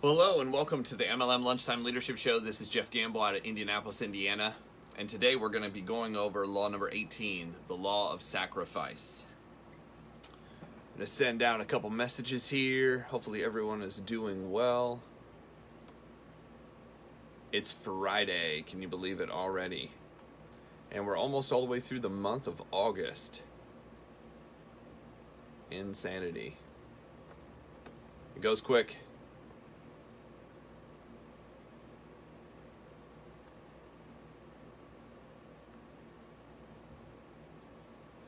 Well, hello and welcome to the MLM Lunchtime Leadership Show. This is Jeff Gamble out of Indianapolis, Indiana. And today we're going to be going over law number 18, the law of sacrifice. I'm going to send out a couple messages here. Hopefully everyone is doing well. It's Friday. Can you believe it already? And we're almost all the way through the month of August. Insanity. It goes quick.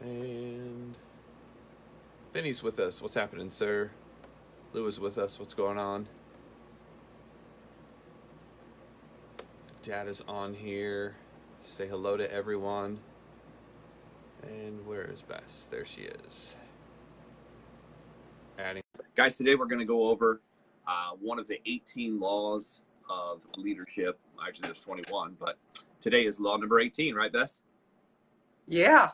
And Vinny's with us. What's happening, sir? Lou is with us. What's going on? Dad is on here. Say hello to everyone. And where is Bess? There she is. Adding. Guys, today we're going to go over one of the 18 laws of leadership. Actually, there's 21, but today is law number 18, right, Bess? Yeah.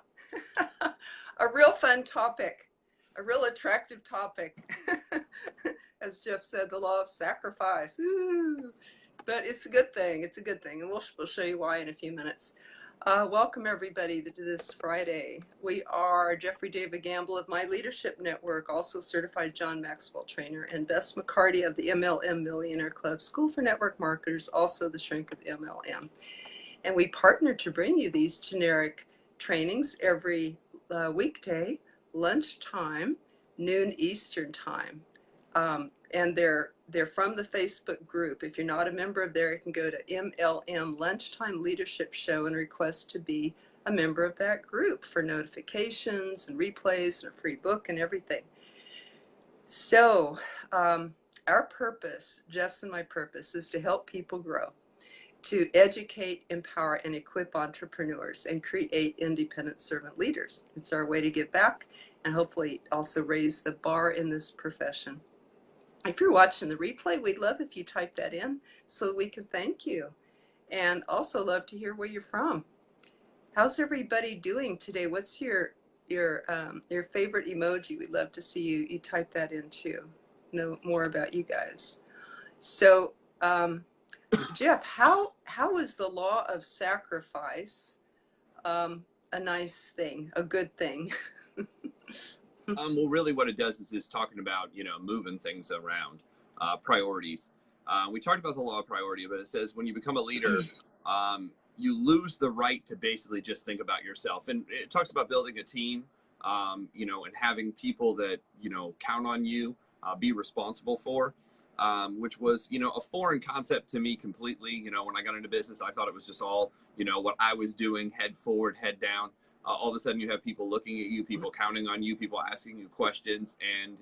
A real fun topic, a real attractive topic. As Jeff said, the law of sacrifice. Ooh. But it's a good thing. It's a good thing. And we'll show you why in a few minutes. Welcome, everybody, to this Friday. We are Jeffrey David Gamble of My Leadership Network, also certified John Maxwell trainer, and Bess McCarty of the MLM Millionaire Club, School for Network Marketers, also the shrink of MLM. And we partner to bring you these generic trainings every weekday, lunchtime, noon Eastern time. And they're from the Facebook group. If you're not a member of there, you can go to MLM Lunchtime Leadership Show and request to be a member of that group for notifications and replays and a free book and everything. So our purpose, Jeff's and my purpose, is to help people grow, to educate, empower, and equip entrepreneurs and create independent servant leaders. It's our way to give back and hopefully also raise the bar in this profession. If you're watching the replay, we'd love if you type that in so we can thank you. And also love to hear where you're from. How's everybody doing today? What's your favorite emoji? We'd love to see you type that in too. Know more about you guys. So, Jeff, how is the law of sacrifice a nice thing, a good thing? Well, really what it does is talking about, moving things around, priorities. We talked about the law of priority, but it says when you become a leader, you lose the right to basically just think about yourself. And it talks about building a team, and having people that, count on you, be responsible for. Which was, a foreign concept to me completely. When I got into business, I thought it was just all, what I was doing, head forward, head down. All of a sudden you have people looking at you, people counting on you, people asking you questions, and,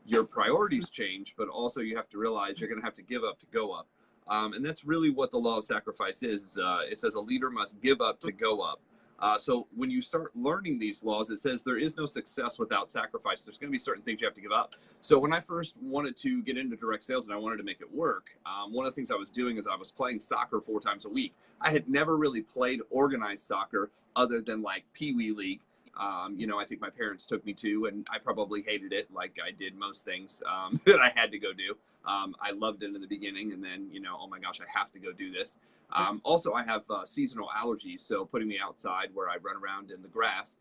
your priorities change, but also you have to realize you're going to have to give up to go up. And that's really what the law of sacrifice is. It says a leader must give up to go up. So when you start learning these laws, it says there is no success without sacrifice. There's going to be certain things you have to give up. So when I first wanted to get into direct sales and I wanted to make it work, one of the things I was doing is I was playing soccer 4 times a week. I had never really played organized soccer other than like Pee Wee League. I think my parents took me to, and I probably hated it like I did most things that I had to go do. I loved it in the beginning, and then, oh my gosh, I have to go do this. Also, I have seasonal allergies, so putting me outside where I run around in the grass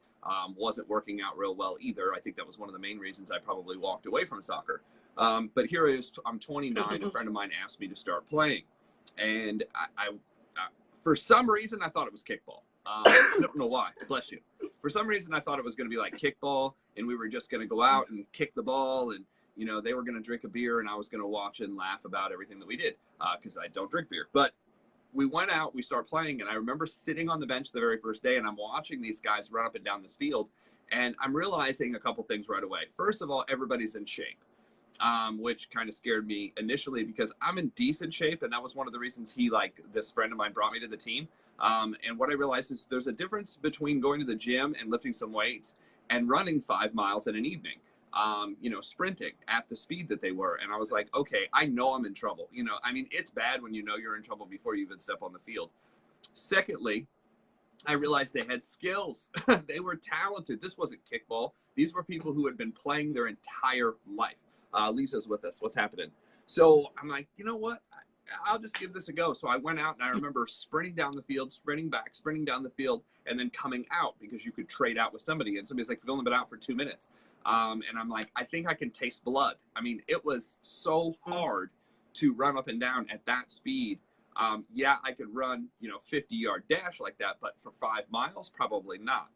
wasn't working out real well either. I think that was one of the main reasons I probably walked away from soccer. But here it is, I'm 29, a friend of mine asked me to start playing, and I for some reason, I thought it was kickball. I don't know why, bless you. For some reason, I thought it was going to be like kickball, and we were just going to go out and kick the ball, and, they were going to drink a beer, and I was going to watch and laugh about everything that we did, because I don't drink beer. But we went out, we started playing, and I remember sitting on the bench the very first day, and I'm watching these guys run up and down this field, and I'm realizing a couple things right away. First of all, everybody's in shape. Which kind of scared me initially because I'm in decent shape. And that was one of the reasons this friend of mine brought me to the team. And what I realized is there's a difference between going to the gym and lifting some weights and running 5 miles in an evening, sprinting at the speed that they were. And I was like, okay, I know I'm in trouble. It's bad when you're in trouble before you even step on the field. Secondly, I realized they had skills. They were talented. This wasn't kickball. These were people who had been playing their entire life. Lisa's with us. What's happening? So I'm like, you know what? I'll just give this a go. So I went out and I remember sprinting down the field, sprinting back, sprinting down the field, and then coming out because you could trade out with somebody. And somebody's like, you've only been out for 2 minutes. And I'm like, I think I can taste blood. I mean, it was so hard to run up and down at that speed. Yeah, I could run, 50-yard dash like that, but for 5 miles, probably not.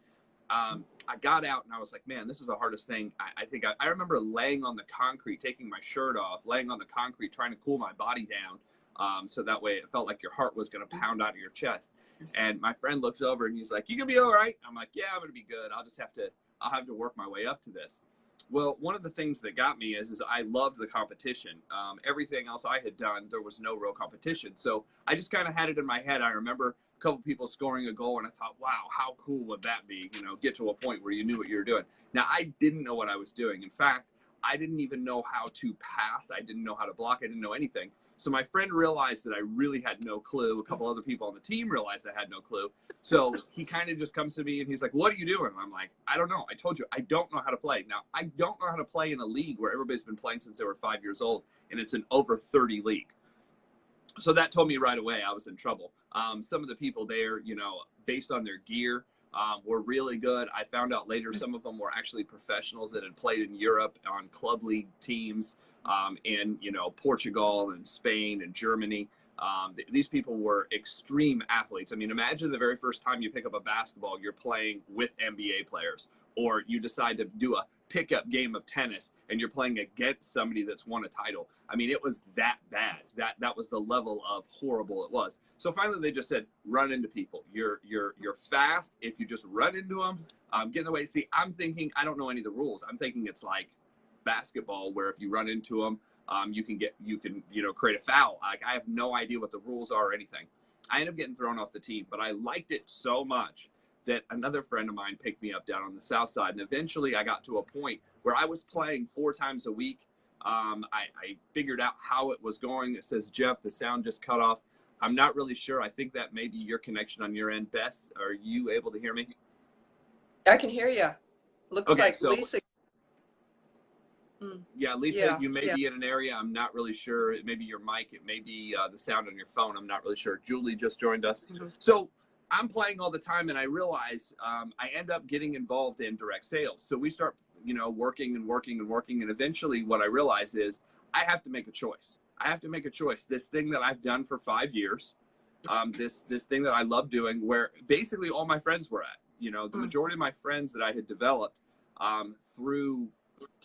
I got out and I was like, man, this is the hardest thing. I remember laying on the concrete, taking my shirt off, laying on the concrete, trying to cool my body down. So that way it felt like your heart was going to pound out of your chest. And my friend looks over and he's like, you gonna be all right? I'm like, yeah, I'm going to be good. I'll have to work my way up to this. Well, one of the things that got me is I loved the competition. Everything else I had done, there was no real competition. So I just kind of had it in my head. I remember a couple people scoring a goal and I thought, wow, how cool would that be? Get to a point where you knew what you were doing. Now, I didn't know what I was doing. In fact, I didn't even know how to pass. I didn't know how to block. I didn't know anything. So my friend realized that I really had no clue. A couple other people on the team realized I had no clue. So he kind of just comes to me and he's like, what are you doing? And I'm like, I don't know. I told you, I don't know how to play. Now, I don't know how to play in a league where everybody's been playing since they were 5 years old, and it's an over 30 league. So that told me right away I was in trouble. Some of the people there, based on their gear, were really good. I found out later some of them were actually professionals that had played in Europe on club league teams in, Portugal and Spain and Germany. These people were extreme athletes. I mean, imagine the very first time you pick up a basketball, you're playing with NBA players, or you decide to do a pickup game of tennis and you're playing against somebody that's won a title. I mean, it was that bad. That was the level of horrible it was. So finally they just said, run into people. You're fast. If you just run into them, get in the way. See, I'm thinking, I don't know any of the rules. I'm thinking it's like basketball where if you run into them, you can create a foul. Like, I have no idea what the rules are or anything. I ended up getting thrown off the team, but I liked it so much that another friend of mine picked me up down on the south side. And eventually I got to a point where I was playing 4 times a week. I figured out how it was going. It says, Jeff, the sound just cut off. I'm not really sure. I think that may be your connection on your end. Bess, are you able to hear me? I can hear you. Looks okay, like so, Lisa. Yeah, Lisa, you may be in an area. I'm not really sure. It may be your mic. It may be the sound on your phone. I'm not really sure. Julie just joined us. So I'm playing all the time, and I realize I end up getting involved in direct sales. So we start, working, and eventually what I realize is I have to make a choice. I have to make a choice. This thing that I've done for 5 years, this thing that I love doing, where basically all my friends were at. The majority of my friends that I had developed through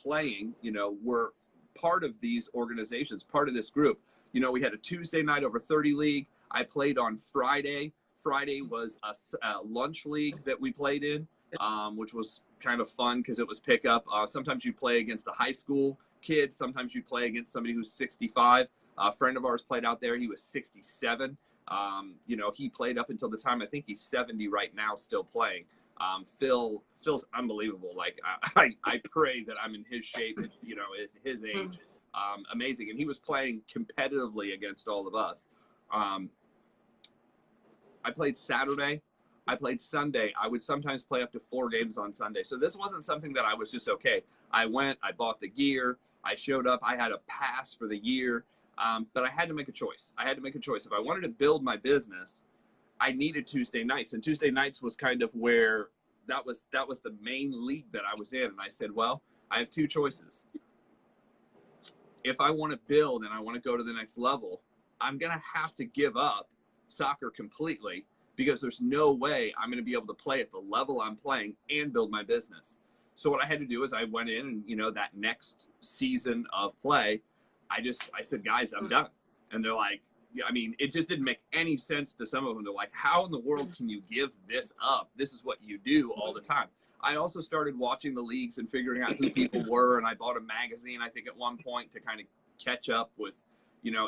playing, were part of these organizations, part of this group. We had a Tuesday night over 30 league. I played on Friday. Friday was a lunch league that we played in, which was kind of fun because it was pickup. Sometimes you play against a high school kid. Sometimes you play against somebody who's 65. A friend of ours played out there. He was 67. He played up until the time, I think he's 70 right now, still playing. Phil's unbelievable. Like, I pray that I'm in his shape, at, his age. Amazing. And he was playing competitively against all of us. I played Saturday. I played Sunday. I would sometimes play up to 4 games on Sunday. So this wasn't something that I was just, okay, I went, I bought the gear, I showed up, I had a pass for the year. But I had to make a choice. I had to make a choice. If I wanted to build my business, I needed Tuesday nights, and Tuesday nights was kind of where that was the main league that I was in. And I said, well, I have 2 choices. If I want to build and I want to go to the next level, I'm going to have to give up soccer completely, because there's no way I'm going to be able to play at the level I'm playing and build my business. So what I had to do is I went in and, that next season of play, I said, guys, I'm done. And they're like, I mean, it just didn't make any sense to some of them. They're like, how in the world can you give this up? This is what you do all the time. I also started watching the leagues and figuring out who people were. And I bought a magazine, I think, at one point to kind of catch up with,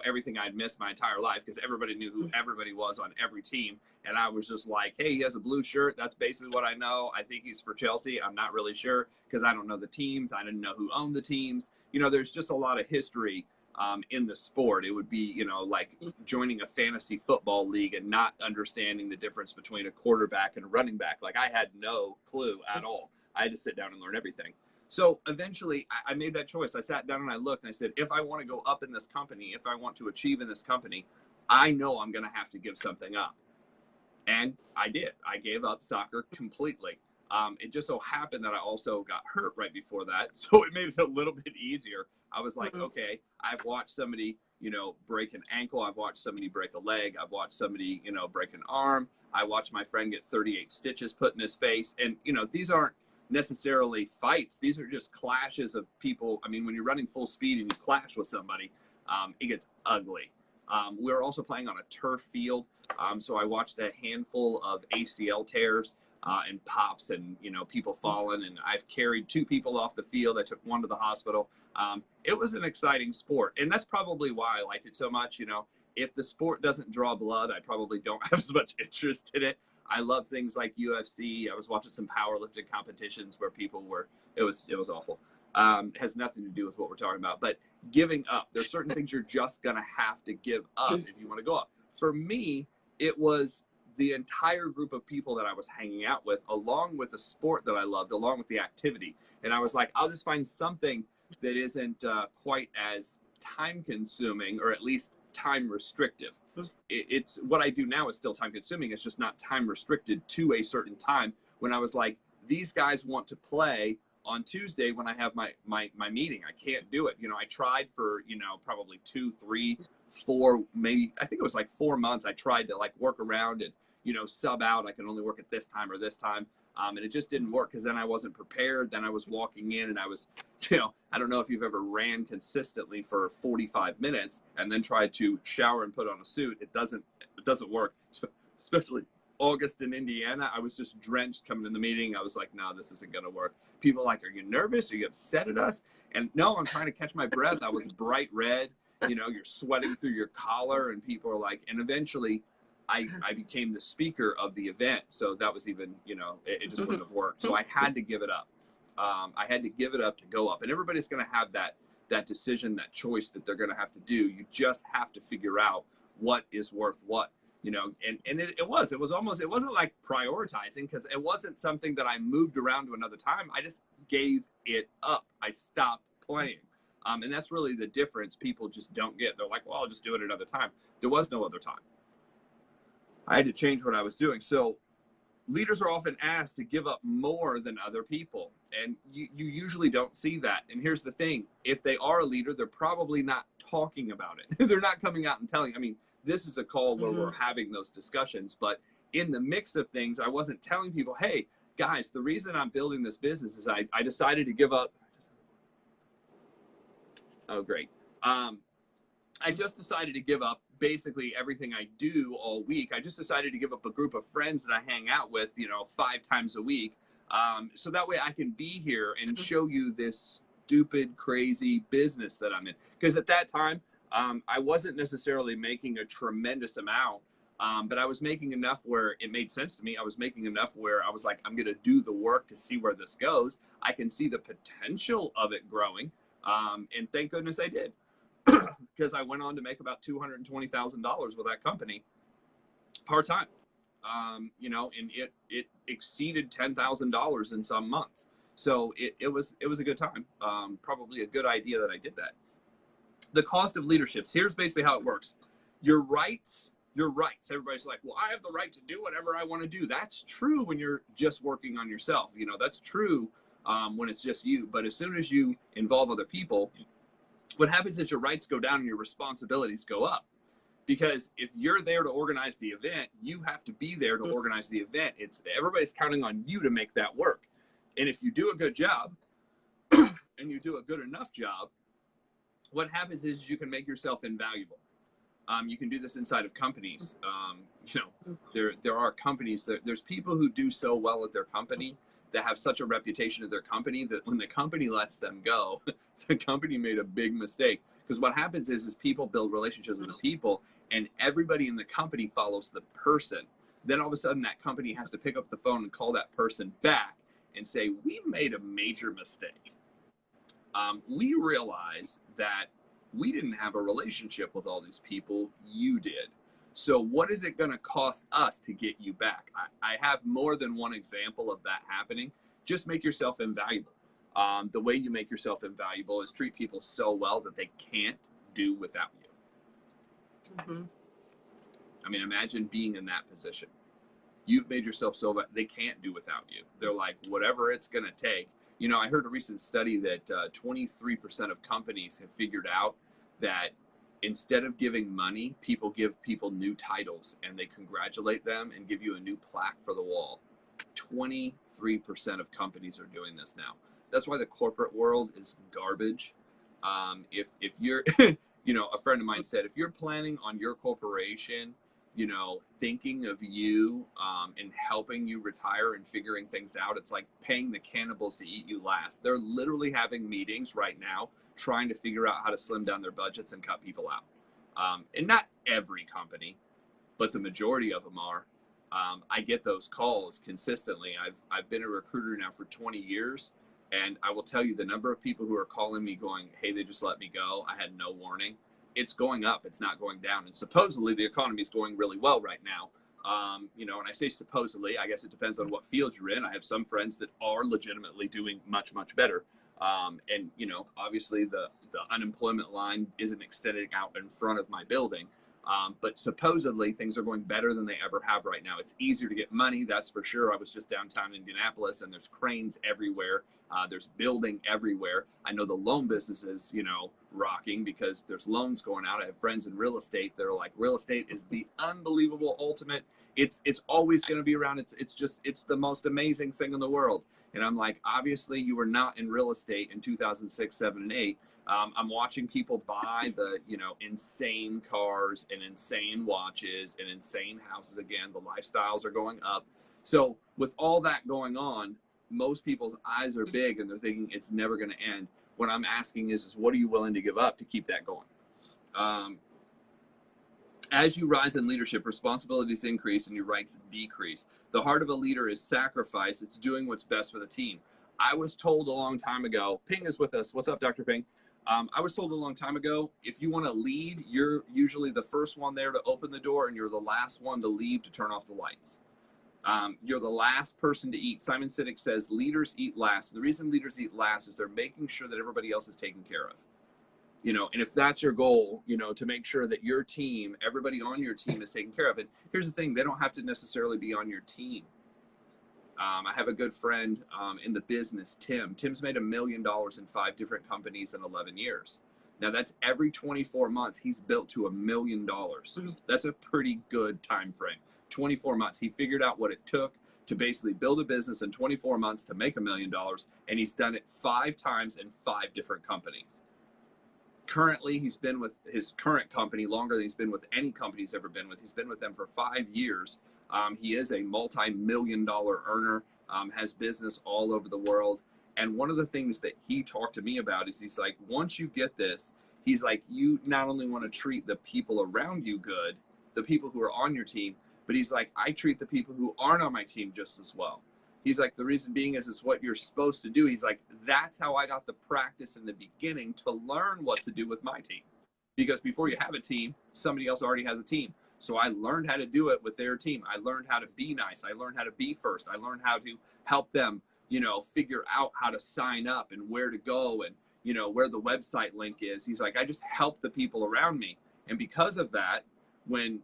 everything I'd missed my entire life, because everybody knew who everybody was on every team. And I was just like, hey, he has a blue shirt. That's basically what I know. I think he's for Chelsea. I'm not really sure, because I don't know the teams. I didn't know who owned the teams. There's just a lot of history in the sport. It would be, like joining a fantasy football league and not understanding the difference between a quarterback and a running back. Like, I had no clue at all. I had to sit down and learn everything. So eventually I made that choice. I sat down and I looked and I said, if I want to go up in this company, if I want to achieve in this company, I know I'm going to have to give something up. And I did. I gave up soccer completely. It just so happened that I also got hurt right before that. So it made it a little bit easier. I was like, okay, I've watched somebody, you know, break an ankle. I've watched somebody break a leg. I've watched somebody, you know, break an arm. I watched my friend get 38 stitches put in his face. And, you know, these aren't necessarily fights. These are just clashes of people. I mean, when you're running full speed and you clash with somebody, it gets ugly. We were also playing on a turf field. So I watched a handful of ACL tears and pops and, you know, people falling. And I've carried 2 people off the field. I took one to the hospital. It was an exciting sport. And that's probably why I liked it so much. You know, if the sport doesn't draw blood, I probably don't have as much interest in it. I love things like UFC. I was watching some powerlifting competitions where people were, it was awful. It has nothing to do with what we're talking about, but giving up. There's certain things you're just going to have to give up if you want to go up. For me, it was the entire group of people that I was hanging out with, along with the sport that I loved, along with the activity. And I was like, I'll just find something that isn't quite as time consuming, or at least time restrictive. It's what I do now is still time consuming. It's just not time restricted to a certain time. When I was like, these guys want to play on Tuesday when I have my meeting. I can't do it. You know, I tried for, you know, probably 2, 3, 4, maybe, I think it was like 4 months. I tried to like work around and, you know, sub out. I can only work at this time or this time. And it just didn't work because then I wasn't prepared. Then I was walking in and I was, you know, I don't know if you've ever ran consistently for 45 minutes and then tried to shower and put on a suit. It doesn't work, especially August in Indiana. I was just drenched coming in the meeting. I was like, no, this isn't going to work. People are like, are you nervous? Are you upset at us? And no, I'm trying to catch my breath. I was bright red. You know, you're sweating through your collar and people are like, and eventually I became the speaker of the event. So that was even, you know, it just wouldn't have worked. So I had to give it up. I had to give it up to go up. And everybody's going to have that decision, that choice that they're going to have to do. You just have to figure out what is worth what, you know, and it wasn't like prioritizing, because it wasn't something that I moved around to another time. I just gave it up. I stopped playing. And that's really the difference people just don't get. They're like, well, I'll just do it another time. There was no other time. I had to change what I was doing. So leaders are often asked to give up more than other people. And you usually don't see that. And here's the thing. If they are a leader, they're probably not talking about it. They're not coming out and telling. I mean, this is a call where we're having those discussions. But in the mix of things, I wasn't telling people, hey, guys, the reason I'm building this business is I decided to give up. Oh, great. I just decided to give up basically everything I do all week. I just decided to give up a group of friends that I hang out with, you know, 5 times a week. So that way I can be here and show you this stupid, crazy business that I'm in. Because at that time, I wasn't necessarily making a tremendous amount, but I was making enough where it made sense to me. I was making enough where I was like, I'm going to do the work to see where this goes. I can see the potential of it growing. And thank goodness I did. Because I went on to make about $220,000 with that company part-time, you know, and it exceeded $10,000 in some months. So it was a good time. Probably a good idea that I did that. The cost of leadership. Here's basically how it works. Your rights. Everybody's like, well, I have the right to do whatever I want to do. That's true when you're just working on yourself. You know, that's true when it's just you. But as soon as you involve other people, what happens is your rights go down and your responsibilities go up. Because if you're there to organize the event, you have to be there to organize the event. Everybody's counting on you to make that work. And if you do a good job and you do a good enough job, what happens is you can make yourself invaluable. You can do this inside of companies. You know, there are companies there's people who do so well at their company that have such a reputation at their company that when the company lets them go, the company made a big mistake. Because what happens is people build relationships with the people, and everybody in the company follows the person. Then all of a sudden that company has to pick up the phone and call that person back and say, we've made a major mistake. We realize that we didn't have a relationship with all these people. You did. So what is it going to cost us to get you back? I have more than one example of that happening. Just make yourself invaluable. The way you make yourself invaluable is treat people so well that they can't do without you. Mm-hmm. I mean, imagine being in that position. You've made yourself so bad, they can't do without you. They're like, whatever it's going to take. You know, I heard a recent study that 23% of companies have figured out that instead of giving money, people give people new titles and they congratulate them and give you a new plaque for the wall. 23% of companies are doing this now. That's why the corporate world is garbage. If you're, you know, a friend of mine said, if you're planning on your corporation, you know, thinking of you and helping you retire and figuring things out, it's like paying the cannibals to eat you last. They're literally having meetings right now trying to figure out how to slim down their budgets and cut people out. And not every company, but the majority of them are. I get those calls consistently. I've been a recruiter now for 20 years, and I will tell you the number of people who are calling me going, hey, they just let me go. I had no warning. It's going up. It's not going down. And supposedly the economy is going really well right now. You know, and I say supposedly, I guess it depends on what field you're in. I have some friends that are legitimately doing much, much better. And, you know, obviously the unemployment line isn't extending out in front of my building. But supposedly things are going better than they ever have right now. It's easier to get money, that's for sure. I was just downtown Indianapolis and there's cranes everywhere. There's building everywhere. I know the loan business is, you know, rocking because there's loans going out. I have friends in real estate that are like, real estate is the unbelievable ultimate. It's always going to be around. It's the most amazing thing in the world. And I'm like, obviously you were not in real estate in 2006, 7, and 8. I'm watching people buy the, you know, insane cars and insane watches and insane houses again. The lifestyles are going up. So with all that going on, most people's eyes are big and they're thinking it's never going to end. What I'm asking is what are you willing to give up to keep that going? As you rise in leadership, responsibilities increase and your rights decrease. The heart of a leader is sacrifice. It's doing what's best for the team. I was told a long time ago, Ping is with us. What's up, Dr. Ping? I was told a long time ago, if you want to lead, you're usually the first one there to open the door and you're the last one to leave to turn off the lights. You're the last person to eat. Simon Sinek says leaders eat last. The reason leaders eat last is they're making sure that everybody else is taken care of. You know, and if that's your goal, you know, to make sure that your team, everybody on your team is taken care of. And here's the thing, they don't have to necessarily be on your team. I have a good friend in the business, Tim. Tim's made $1 million in 5 different companies in 11 years. Now that's every 24 months he's built to $1 million. That's a pretty good time frame. 24 months. He figured out what it took to basically build a business in 24 months to make $1 million, and he's done it 5 times in 5 different companies. Currently, he's been with his current company longer than he's been with any company he's ever been with. He's been with them for 5 years. He is a multi-million-dollar earner, has business all over the world. And one of the things that he talked to me about is he's like, once you get this, he's like, you not only want to treat the people around you good, the people who are on your team, but he's like, I treat the people who aren't on my team just as well. He's like, the reason being is it's what you're supposed to do. He's like, that's how I got the practice in the beginning to learn what to do with my team. Because before you have a team, somebody else already has a team. So I learned how to do it with their team. I learned how to be nice. I learned how to be first. I learned how to help them, you know, figure out how to sign up and where to go and, you know, where the website link is. He's like, I just help the people around me. And because of that, when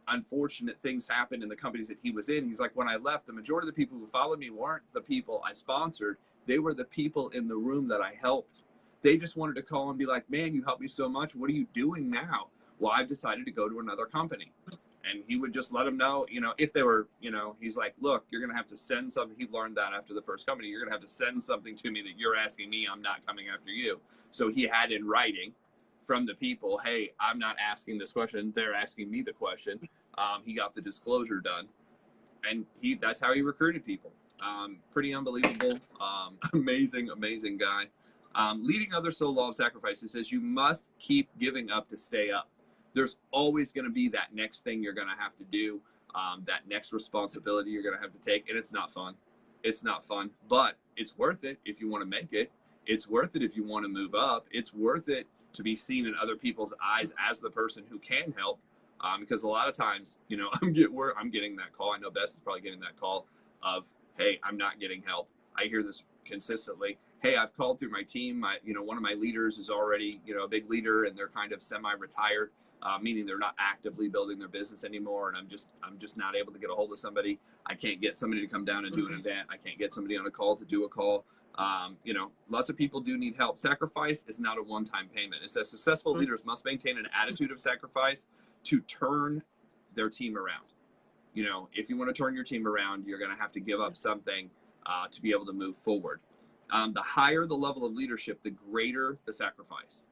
unfortunate things happened in the companies that he was in, he's like, when I left, the majority of the people who followed me weren't the people I sponsored. They were the people in the room that I helped. They just wanted to call and be like, man, you helped me so much. What are you doing now? Well, I've decided to go to another company. And he would just let them know, you know, if they were, you know, he's like, look, you're going to have to send something. He learned that after the first company. You're going to have to send something to me that you're asking me. I'm not coming after you. So he had in writing from the people, hey, I'm not asking this question. They're asking me the question. He got the disclosure done. And that's how he recruited people. Pretty unbelievable. Amazing, amazing guy. Leading others to the law of sacrifice. It says you must keep giving up to stay up. There's always going to be that next thing you're going to have to do, that next responsibility you're going to have to take. And it's not fun. It's not fun, but it's worth it if you want to make it. It's worth it if you want to move up. It's worth it to be seen in other people's eyes as the person who can help. Because a lot of times, you know, I'm getting that call. I know Bess is probably getting that call of, hey, I'm not getting help. I hear this consistently. hey, I've called through my team. One of my leaders is already, a big leader, and they're kind of semi-retired, meaning they're not actively building their business anymore. And I'm just not able to get a hold of somebody. I can't get somebody to come down and do an event. I can't get somebody on a call to do a call. Lots of people do need help. Sacrifice is not a one-time payment. It says successful leaders must maintain an attitude of sacrifice to turn their team around. If you want to turn your team around, you're going to have to give up something to be able to move forward. The higher the level of leadership, the greater the sacrifice.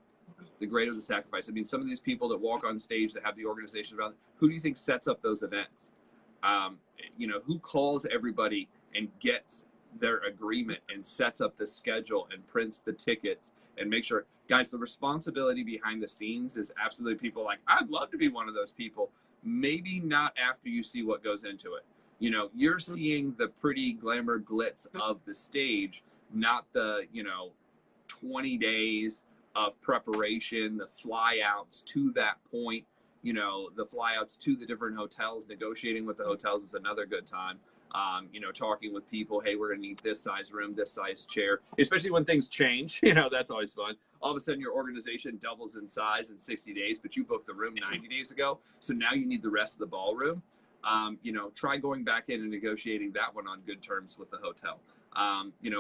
The greater the sacrifice. I mean, some of these people that walk on stage that have the organization around, who do you think sets up those events? Who calls everybody and gets their agreement and sets up the schedule and prints the tickets and make sure, guys, the responsibility behind the scenes is absolutely people like, I'd love to be one of those people. Maybe not after you see what goes into it. You're seeing the pretty glamour glitz of the stage, not the, 20 days of preparation, the flyouts to that point, the flyouts to the different hotels. Negotiating with the hotels is another good time. Talking with people, hey, we're going to need this size room, this size chair, especially when things change. That's always fun. All of a sudden, your organization doubles in size in 60 days, but you booked the room 90 days ago. So now you need the rest of the ballroom. Try going back in and negotiating that one on good terms with the hotel.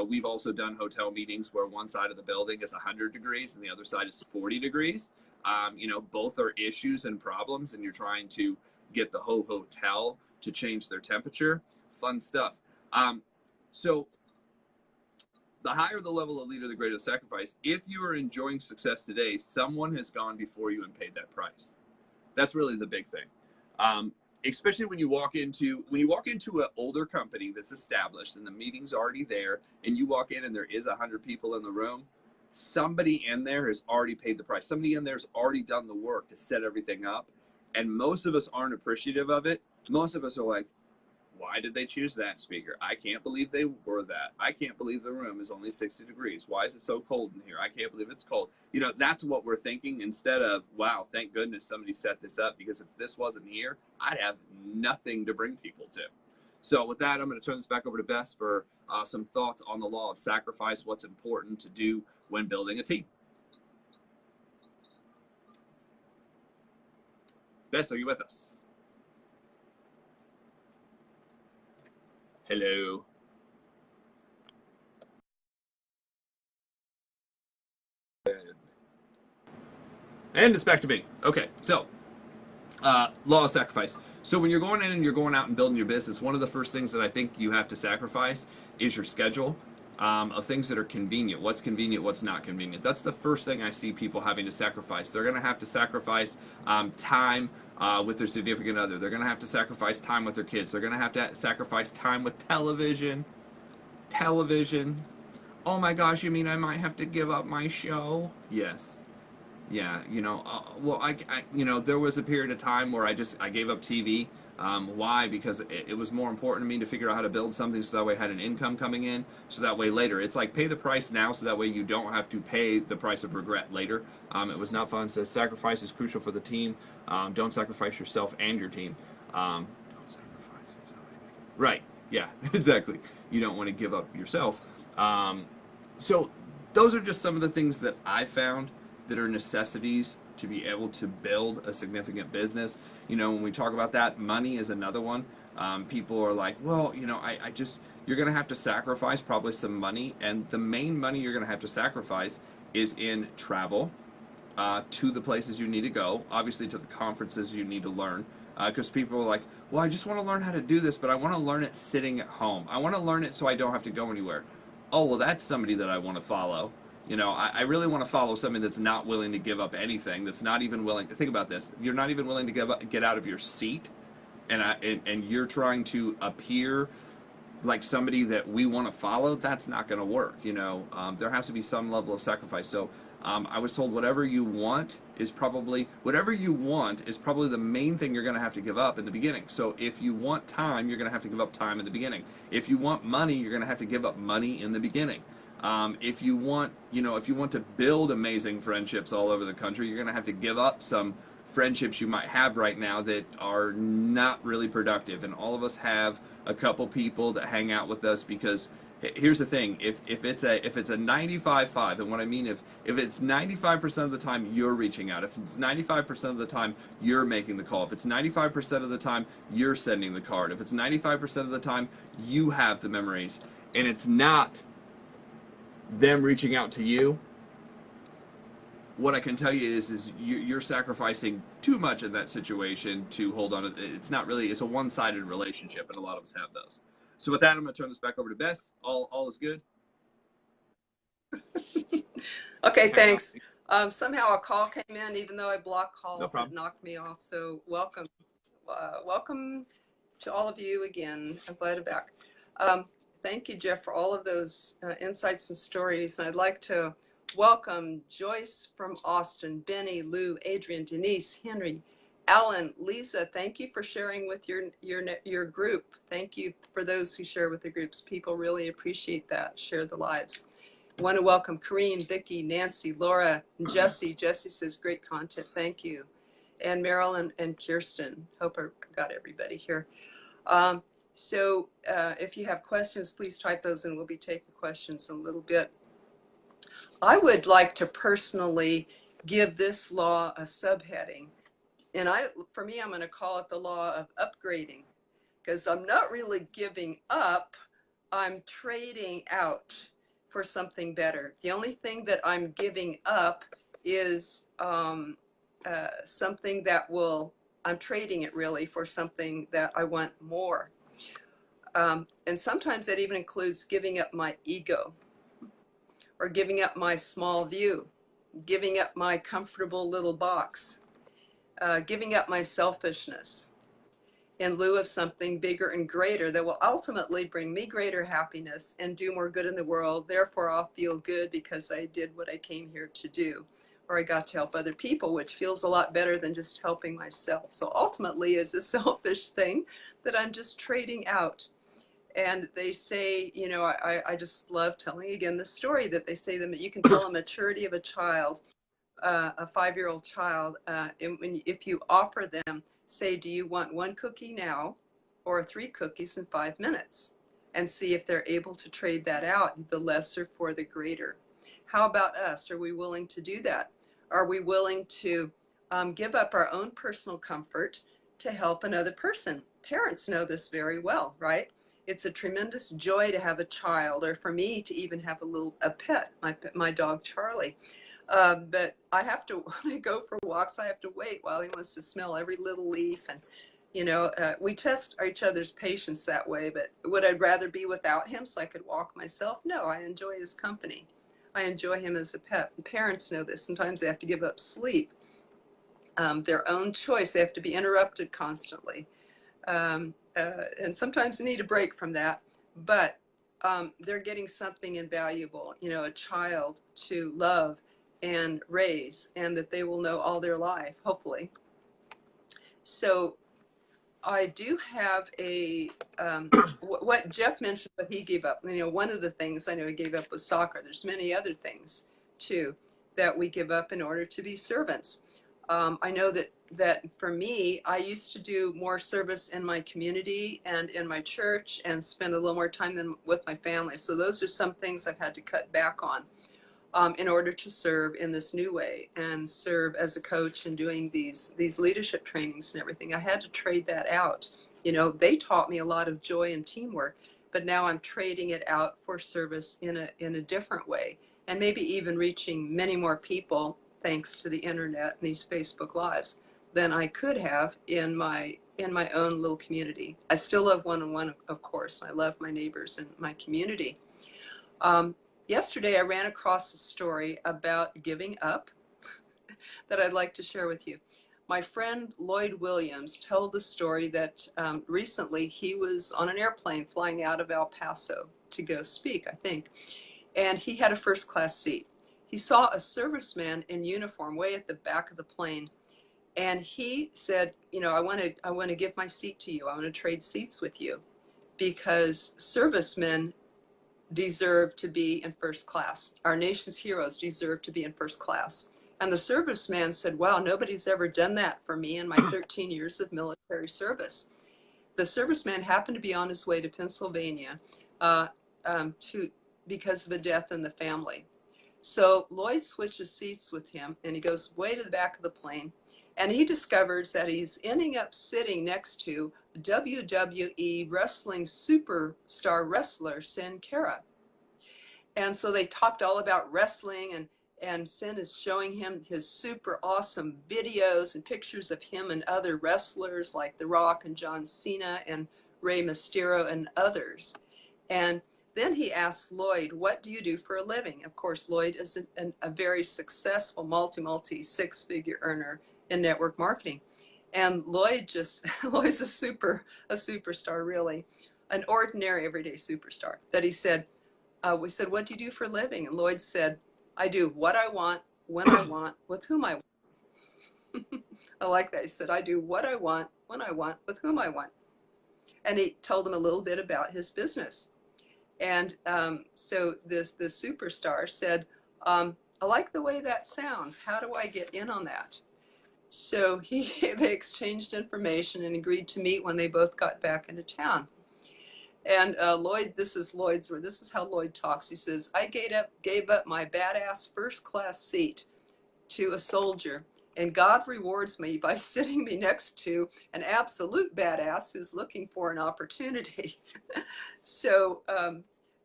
We've also done hotel meetings where one side of the building is 100 degrees and the other side is 40 degrees. Both are issues and problems, and you're trying to get the whole hotel to change their temperature. Fun stuff. So the higher the level of leader, the greater the sacrifice. If you are enjoying success today, someone has gone before you and paid that price. That's really the big thing. Especially when you walk into an older company that's established and the meeting's already there, and you walk in and there is 100 people in the room, somebody in there has already paid the price. Somebody in there has already done the work to set everything up. And most of us aren't appreciative of it. Most of us are like, why did they choose that speaker? I can't believe they wore that. I can't believe the room is only 60 degrees. Why is it so cold in here? I can't believe it's cold. That's what we're thinking, instead of, wow, thank goodness somebody set this up, because if this wasn't here, I'd have nothing to bring people to. So with that, I'm going to turn this back over to Bess for some thoughts on the law of sacrifice, what's important to do when building a team. Bess, are you with us? Hello. And it's back to me. Okay, so law of sacrifice. So when you're going in and you're going out and building your business, one of the first things that I think you have to sacrifice is your schedule of things that are convenient. What's convenient, what's not convenient. That's the first thing I see people having to sacrifice. They're going to have to sacrifice time with their significant other. They're going to have to sacrifice time with their kids. They're going to have to sacrifice time with television. Oh my gosh, you mean I might have to give up my show? Yes. Yeah, there was a period of time where I gave up TV. Why? Because it was more important to me to figure out how to build something so that way I had an income coming in, so that way later, it's like pay the price now so that way you don't have to pay the price of regret later. It was not fun. It says sacrifice is crucial for the team. Don't sacrifice yourself and your team. Don't sacrifice yourself. Right, yeah, exactly. You don't want to give up yourself. So those are just some of the things that I found that are necessities to be able to build a significant business. When we talk about that, money is another one. People are like, well, you're going to have to sacrifice probably some money. And the main money you're going to have to sacrifice is in travel to the places you need to go, obviously to the conferences you need to learn. Because people are like, well, I just want to learn how to do this, but I want to learn it sitting at home. I want to learn it so I don't have to go anywhere. Oh, well, that's somebody that I want to follow. I really want to follow somebody that's not willing to give up anything, that's not even willing to think about this. You're not even willing to get out of your seat, and you're trying to appear like somebody that we want to follow. That's not going to work. There has to be some level of sacrifice. So I was told whatever you want is probably the main thing you're going to have to give up in the beginning. So if you want time, you're going to have to give up time in the beginning. If you want money, you're going to have to give up money in the beginning. If you want to build amazing friendships all over the country, you're going to have to give up some friendships you might have right now that are not really productive. And all of us have a couple people that hang out with us because, Here's the thing: if it's a 95-5, and what I mean, if it's 95% of the time you're reaching out, if it's 95% of the time you're making the call, if it's 95% of the time you're sending the card, if it's 95% of the time you have the memories, and it's not them reaching out to you, what I can tell you is you're sacrificing too much in that situation to hold on. It's not really, it's a one-sided relationship, and a lot of us have those. So with that, I'm going to turn this back over to Bess. All is good. Okay, thanks. Somehow a call came in, even though I block calls. No problem. It knocked me off. So welcome. Welcome to all of you again. I'm glad to be back. Thank you, Jeff, for all of those insights and stories. And I'd like to welcome Joyce from Austin, Benny, Lou, Adrian, Denise, Henry, Alan, Lisa. Thank you for sharing with your group. Thank you for those who share with the groups. People really appreciate that. Share the lives. I want to welcome Kareem, Vicky, Nancy, Laura, and Jesse. Jesse says great content. Thank you. And Marilyn and Kirsten. Hope I got everybody here. So if you have questions, please type those in. We'll be taking questions in a little bit. I would like to personally give this law a subheading. And for me, I'm going to call it the law of upgrading, because I'm not really giving up. I'm trading out for something better. The only thing that I'm giving up is something that I'm trading it really for something that I want more. And sometimes that even includes giving up my ego, or giving up my small view, giving up my comfortable little box, giving up my selfishness in lieu of something bigger and greater that will ultimately bring me greater happiness and do more good in the world. Therefore, I'll feel good because I did what I came here to do, or I got to help other people, which feels a lot better than just helping myself. So ultimately, it's a selfish thing that I'm just trading out. And they say, you know, I just love telling again the story that they say that you can tell a maturity of a child, a 5-year-old child, if you offer them, say, do you want 1 cookie now or 3 cookies in 5 minutes? And see if they're able to trade that out, the lesser for the greater. How about us? Are we willing to do that? Are we willing to give up our own personal comfort to help another person? Parents know this very well, right? It's a tremendous joy to have a child, or for me to even have a pet, my dog Charlie. But I have to, when I go for walks, I have to wait while he wants to smell every little leaf. And, you know, we test each other's patience that way. But would I rather be without him so I could walk myself? No, I enjoy his company. I enjoy him as a pet. And parents know this. Sometimes they have to give up sleep, their own choice. They have to be interrupted constantly. And sometimes they need a break from that, but they're getting something invaluable, you know, a child to love and raise, and that they will know all their life, hopefully. So I do have what Jeff mentioned, what he gave up. You know, one of the things I know he gave up was soccer. There's many other things too that we give up in order to be servants. I know that for me, I used to do more service in my community and in my church and spend a little more time with my family. So those are some things I've had to cut back on in order to serve in this new way and serve as a coach and doing these leadership trainings and everything. I had to trade that out. You know, they taught me a lot of joy and teamwork, but now I'm trading it out for service in a different way, and maybe even reaching many more people thanks to the internet and these Facebook Lives than I could have in my own little community. I still love one-on-one, of course. I love my neighbors and my community. Yesterday, I ran across a story about giving up that I'd like to share with you. My friend Lloyd Williams told the story that recently he was on an airplane flying out of El Paso to go speak, I think, and he had a first-class seat. He saw a serviceman in uniform way at the back of the plane, and he said, you know, I want to give my seat to you. I want to trade seats with you, because servicemen deserve to be in first class. Our nation's heroes deserve to be in first class. And the serviceman said, wow, nobody's ever done that for me in my 13 years of military service. The serviceman happened to be on his way to Pennsylvania because of a death in the family. So Lloyd switches seats with him, and he goes way to the back of the plane, and he discovers that he's ending up sitting next to WWE wrestling superstar wrestler Sin Cara. And so they talked all about wrestling, and Sin is showing him his super awesome videos and pictures of him and other wrestlers like The Rock and John Cena and Rey Mysterio and others. And then he asked Lloyd, what do you do for a living? Of course, Lloyd is a very successful multi six-figure earner in network marketing. And Lloyd's a superstar, really, an ordinary everyday superstar. That he said, we said, what do you do for a living? And Lloyd said, I do what I want, when I want, with whom I want. I like that. He said, I do what I want, when I want, with whom I want. And he told them a little bit about his business. And so the superstar said, I like the way that sounds. How do I get in on that? So they exchanged information and agreed to meet when they both got back into town. And Lloyd, this is how Lloyd talks. He says, I gave up my badass first class seat to a soldier, and God rewards me by sitting me next to an absolute badass who's looking for an opportunity. So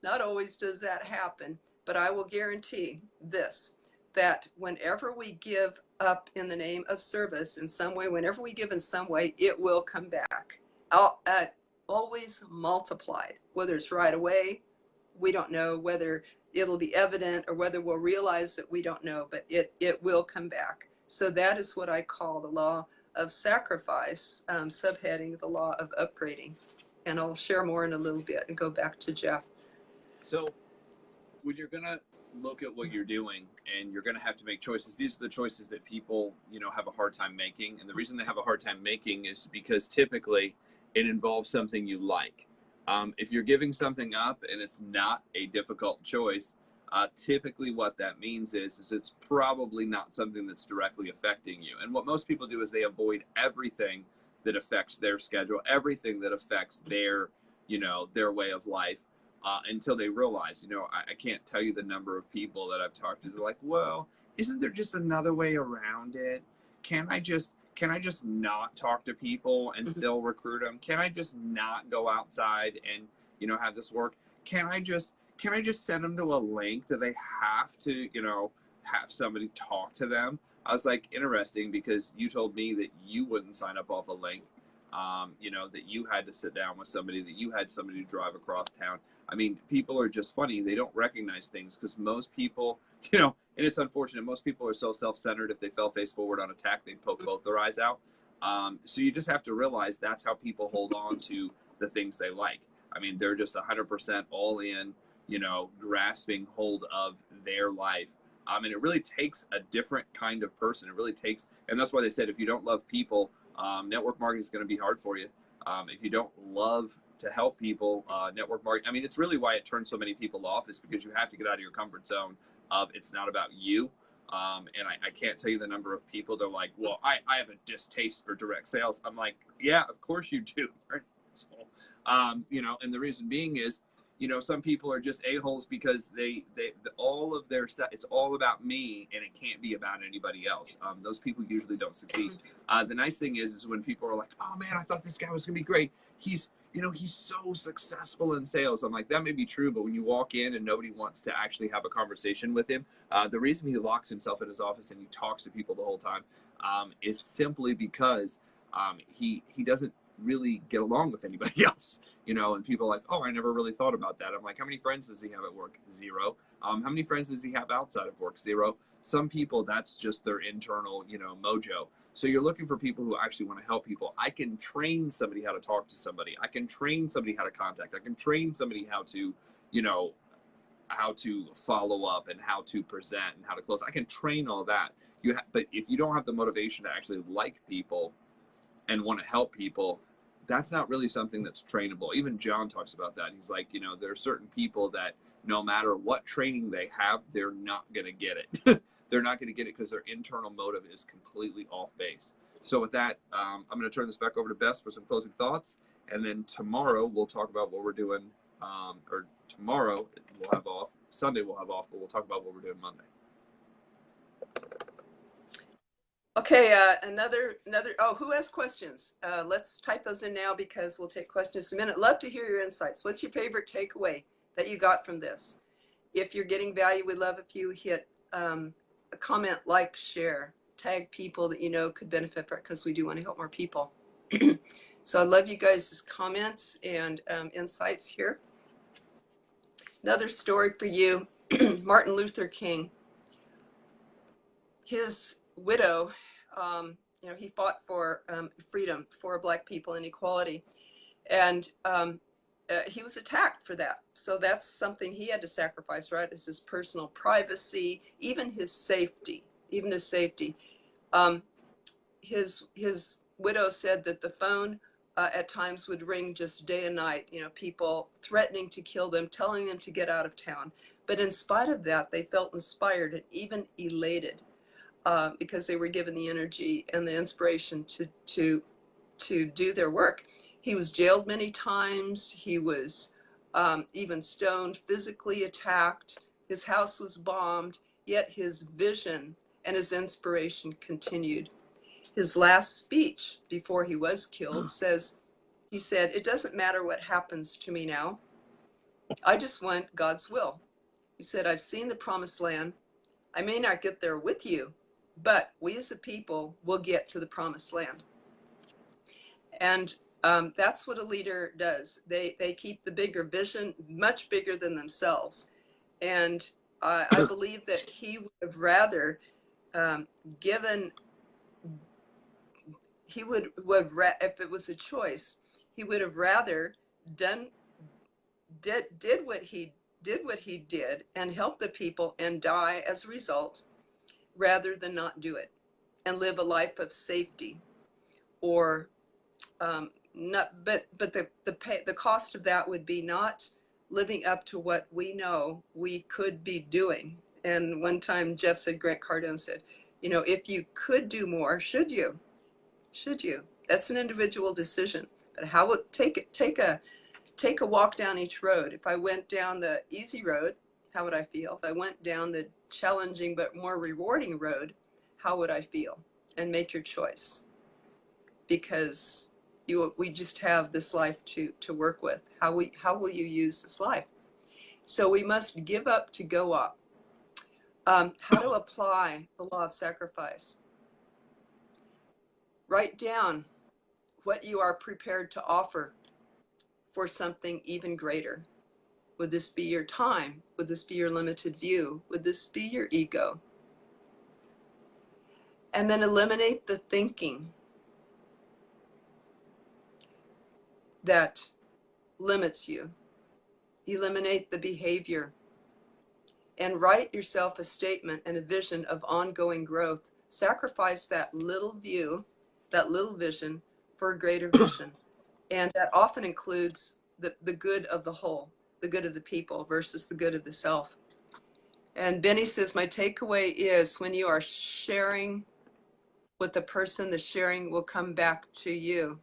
not always does that happen, but I will guarantee this, that whenever we give up in the name of service in some way, whenever we give in some way, it will come back. Always multiplied, whether it's right away, we don't know, whether it'll be evident, or whether we'll realize that we don't know, but it will come back. So that is what I call the law of sacrifice, subheading the law of upgrading. And I'll share more in a little bit and go back to Jeff. So when you're going to look at what you're doing and you're going to have to make choices, these are the choices that people, have a hard time making. And the reason they have a hard time making is because typically it involves something you like. If you're giving something up and it's not a difficult choice, typically what that means is it's probably not something that's directly affecting you. And what most people do is they avoid everything that affects their schedule, everything that affects their way of life, until they realize, I can't tell you the number of people that I've talked to. They're like, well, isn't there just another way around it? Can I just not talk to people and still recruit them? Can I just not go outside and, have this work? Can I just send them to a link? Do they have to, have somebody talk to them? I was like, interesting, because you told me that you wouldn't sign up off a link, that you had to sit down with somebody, that you had somebody to drive across town. I mean, people are just funny. They don't recognize things because most people, and it's unfortunate, most people are so self-centered. If they fell face forward on attack, they'd poke both their eyes out. So you just have to realize that's how people hold on to the things they like. I mean, they're just 100% all in, grasping hold of their life. And it really takes a different kind of person. It really takes, and that's why they said, if you don't love people, network marketing is going to be hard for you. If you don't love to help people, network marketing, I mean, it's really why it turns so many people off, is because you have to get out of your comfort zone of it's not about you. And I can't tell you the number of people that are like, well, I have a distaste for direct sales. I'm like, yeah, of course you do. So, and the reason being is, some people are just a-holes because all of their stuff, it's all about me and it can't be about anybody else. Those people usually don't succeed. The nice thing is when people are like, oh man, I thought this guy was gonna be great. He's so successful in sales. I'm like, that may be true, but when you walk in and nobody wants to actually have a conversation with him, the reason he locks himself in his office and he talks to people the whole time is simply because he doesn't really get along with anybody else, and people are like, oh, I never really thought about that. I'm like, how many friends does he have at work? 0. How many friends does he have outside of work? 0. Some people, that's just their internal, mojo. So you're looking for people who actually want to help people. I can train somebody how to talk to somebody. I can train somebody how to contact. I can train somebody how to, how to follow up and how to present and how to close. I can train all that. But if you don't have the motivation to actually like people and want to help people, that's not really something that's trainable. Even John talks about that. He's like, there are certain people that no matter what training they have, they're not going to get it. They're not going to get it because their internal motive is completely off base. So with that, I'm going to turn this back over to Bess for some closing thoughts. And then tomorrow we'll talk about what we're doing or tomorrow we'll have off. Sunday we'll have off, but we'll talk about what we're doing Monday. Okay, oh, who has questions? Let's type those in now because we'll take questions in a minute. Love to hear your insights. What's your favorite takeaway that you got from this? If you're getting value, we'd love if you hit a comment, like, share, tag people that you know could benefit from it, because we do want to help more people. So I love you guys' comments and insights here. Another story for you, Martin Luther King. His widow, you know, he fought for freedom for Black people and equality, and he was attacked for that. So that's something he had to sacrifice, right? Is his personal privacy, even his safety, His widow said that the phone at times would ring just day and night, you know, people threatening to kill them, telling them to get out of town. But in spite of that, they felt inspired and even elated because they were given the energy and the inspiration to do their work. He was jailed many times. He was even stoned, physically attacked. His house was bombed, yet his vision and his inspiration continued. His last speech before he was killed he said, "It doesn't matter what happens to me now. I just want God's will." He said, "I've seen the promised land. I may not get there with you, but we as a people will get to the promised land." And that's what a leader does. They keep the bigger vision, much bigger than themselves. And I believe that he would have rather given, he would have, if it was a choice, he would have rather did what he did and help the people and die as a result, rather than not do it and live a life of safety, or not. But the cost of that would be not living up to what we know we could be doing. And one time Jeff said, Grant Cardone said, you know, if you could do more, should you? Should you? That's an individual decision. But how would take a walk down each road? If I went down the easy road, how would I feel? If I went down the challenging but more rewarding road, how would I feel? And make your choice, because we just have this life to work with. How will you use this life? So we must give up to go up. How to apply the law of sacrifice. Write down what you are prepared to offer for something even greater. Would this be your time? Would this be your limited view? Would this be your ego? And then eliminate the thinking that limits you. Eliminate the behavior. And write yourself a statement and a vision of ongoing growth. Sacrifice that little view, that little vision, for a greater vision. And that often includes the good of the whole, the good of the people versus the good of the self. And Benny says, my takeaway is when you are sharing with the person, the sharing will come back to you.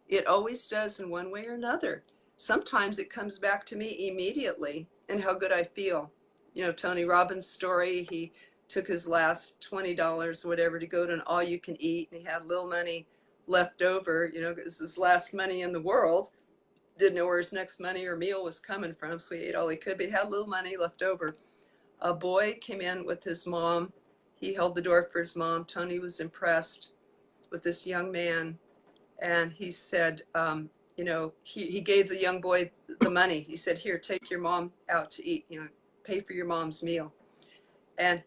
It always does in one way or another. Sometimes it comes back to me immediately and how good I feel. You know, Tony Robbins' story, he took his last $20 or whatever to go to an all-you-can-eat, and he had a little money left over. You know, it was his last money in the world. Didn't know where his next money or meal was coming from, so he ate all he could, but he had a little money left over. A boy came in with his mom. He held the door for his mom. Tony was impressed with this young man, and he said, you know, he gave the young boy the money. He said, here, take your mom out to eat, you know, pay for your mom's meal. And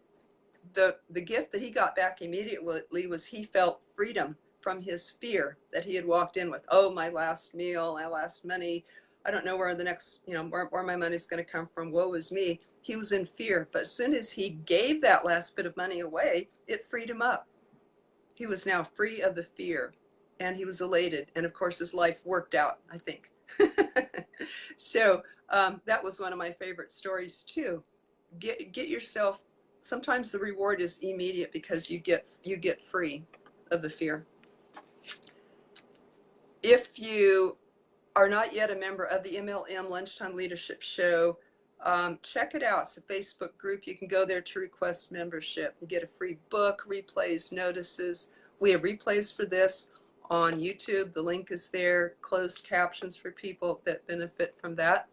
the gift that he got back immediately was he felt freedom from his fear that he had walked in with. Oh, my last meal, my last money. I don't know where the next, you know, where my money's going to come from. Woe is me. He was in fear. But as soon as he gave that last bit of money away, it freed him up. He was now free of the fear, and he was elated. And of course, his life worked out, I think. So that was one of my favorite stories too. Get yourself. Sometimes the reward is immediate because you get free of the fear. If you are not yet a member of the MLM Lunchtime Leadership Show, check it out. It's a Facebook group. You can go there to request membership. You get a free book, replays, notices. We have replays for this on YouTube. The link is there. Closed captions for people that benefit from that.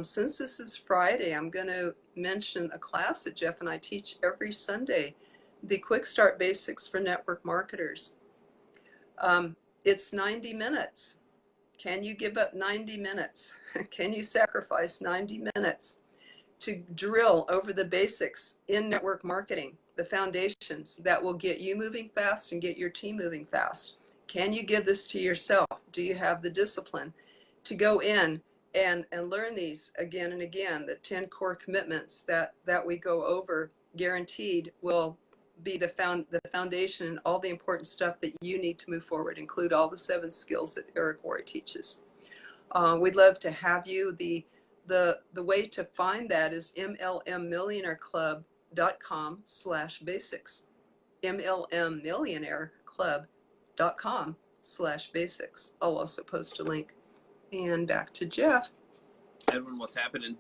Since this is Friday, I'm going to mention a class that Jeff and I teach every Sunday, the Quick Start Basics for Network Marketers. It's 90 minutes. Can you give up 90 minutes? Can you sacrifice 90 minutes to drill over the basics in network marketing, the foundations that will get you moving fast and get your team moving fast? Can you give this to yourself? Do you have the discipline to go in and learn these again and again? The 10 core commitments that we go over, guaranteed, will be the foundation and all the important stuff that you need to move forward, include all the 7 skills that Eric Worre teaches. We'd love to have you. The way to find that is mlmmillionaireclub.com/basics. mlmmillionaireclub.com/basics. I'll also post a link. And back to Jeff. Edwin, what's happening?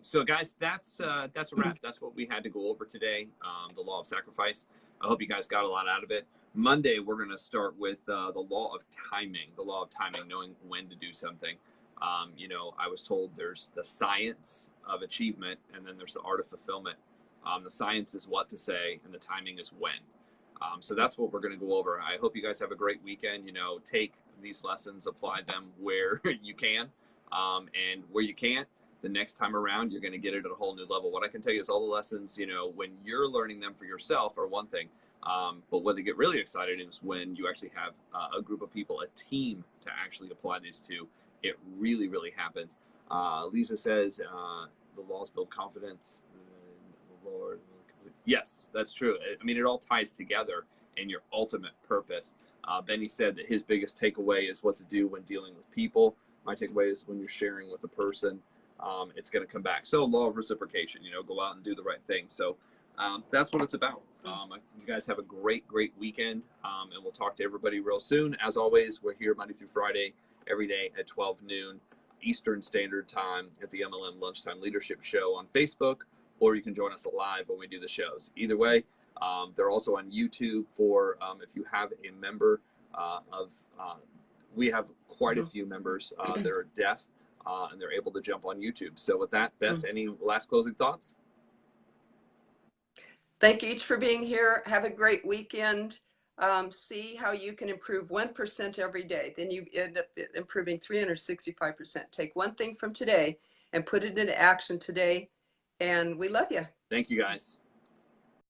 So guys, that's a wrap. That's what we had to go over today. The law of sacrifice. I hope you guys got a lot out of it. Monday, we're going to start with the law of timing. The law of timing, knowing when to do something. You know, I was told there's the science of achievement, and then there's the art of fulfillment. The science is what to say, and the timing is when. So that's what we're going to go over. I hope you guys have a great weekend. You know, take these lessons, apply them where you can. And where you can't, the next time around, you're going to get it at a whole new level. What I can tell you is all the lessons, you know, when you're learning them for yourself are one thing. But what they get really excited is when you actually have a group of people, a team to actually apply these to. It really, really happens. Lisa says, the laws build confidence. The Lord. Yes, that's true. I mean, it all ties together in your ultimate purpose. Benny said that his biggest takeaway is what to do when dealing with people. My takeaway is when you're sharing with a person, it's going to come back. So law of reciprocation, you know, go out and do the right thing. So that's what it's about. You guys have a great, great weekend. And we'll talk to everybody real soon. As always, we're here Monday through Friday, every day at 12 noon Eastern Standard Time at the MLM Lunchtime Leadership Show on Facebook, or you can join us live when we do the shows. Either way, they're also on YouTube for if you have a member we have quite a few members that are deaf and they're able to jump on YouTube. So with that, Bess, any last closing thoughts? Thank you each for being here. Have a great weekend. See how you can improve 1% every day. Then you end up improving 365%. Take one thing from today and put it into action today. And we love you. Thank you, guys.